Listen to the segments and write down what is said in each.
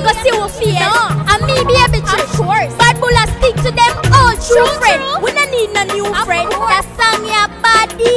go see who fear. And me be able to. Of course. Bad bull a stick to them old true friend. We don't need no new friend. That song your body.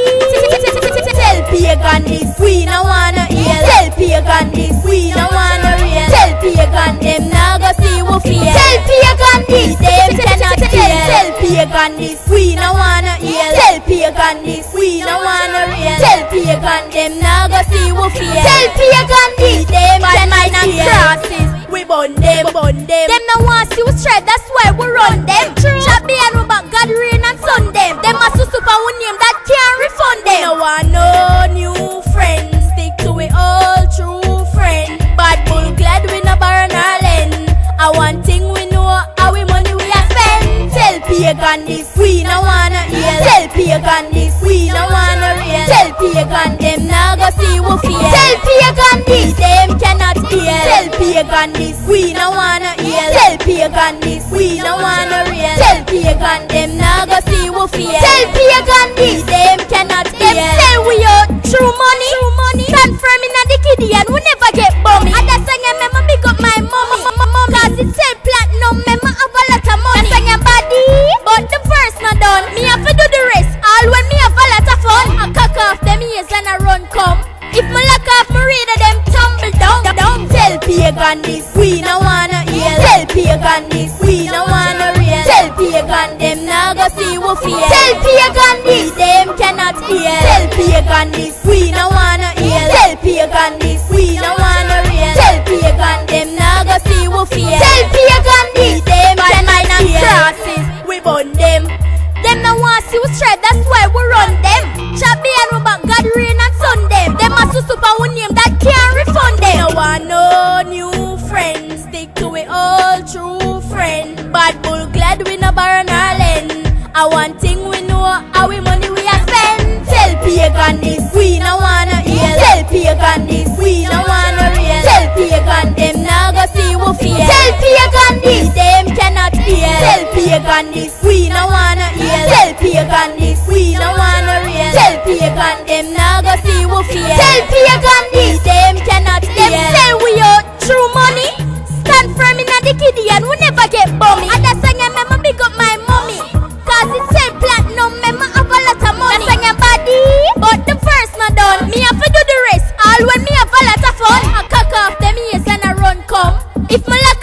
Tell pagan this, we no wanna hear. Tell pagan this, we no wanna hear. Tell pagan them now go see who fear. Tell pagan this, them cannot hear. Tell pagan this, we no wanna hear. Tell pagan this, we no wanna hear. Tell pagan them now go see who fear. Tell pagan this, them cannot hear. We burn them, Them no want see we straight, that's why we run them. Shabby and we back God rain and sun them. Them a super we name that can't refund them. We no want no new friends, stick to we all true friend. Bad bull glad we no borrow nor lend. I one thing we know, how we money we a spend. Tell pagan this, we no wanna hear. Tell pagan this, we no wanna hear. Tell pagan them now go see who fear. Tell pagan this, them cannot hear. Tell pagan this, we no wanna hear. Tell pagan this, we no wanna hear. Tell pagan them now go see who fear. Tell pagan this, them cannot hear. Them say we out true money. Stand firm in the kiddie and we never get bummy. And that's why I remember big up my mommy. Cause it sell platinum, remember have a lot of money. That's why I'm body, but the first not done. Me have to do the rest, all when me have a lot of fun. I cock off them ears and I run come. If me lock off my reader, them tumble down. Tell pagan this, we no wanna hear. Tell pagan this, we no wanna hear. Tell pagan them now go see who fear. Tell pagan this, them cannot hear. Tell pagan this, we no wanna hear. Tell pagan this, we no wanna hear. Tell pagan them now go see who fear. Tell pagan this, them cannot hear. Crosses, we burn them. Them no want see we straight, that's why we run them. Shabby and we back God rain and sun them. Them a super we name that can't refund them. No want no new friends, stick to we all true friend. Bad bull glad we no borrow nor lend. I one thing we know, how we money we a spend. Tell pagan this, we no wanna hear. Tell pagan this, we no wanna hear. Tell pagan them now go see who fear. Tell pagan this, them cannot hear. Tell pagan this, we no wanna hear. Tell pagan this, we no wanna hear. Tell pagan them now go see who fear. Tell pagan this, them cannot hear. Them say we out true money. Stand firm in the kiddie and we never get bummy. And that's why I remember big up my mommy. Cause it sell platinum, remember have a lot of money. That's why I'm body, but the first not done. Me have to do the rest, all when me have a lot of fun. I cock off them ears and I run come. If me lock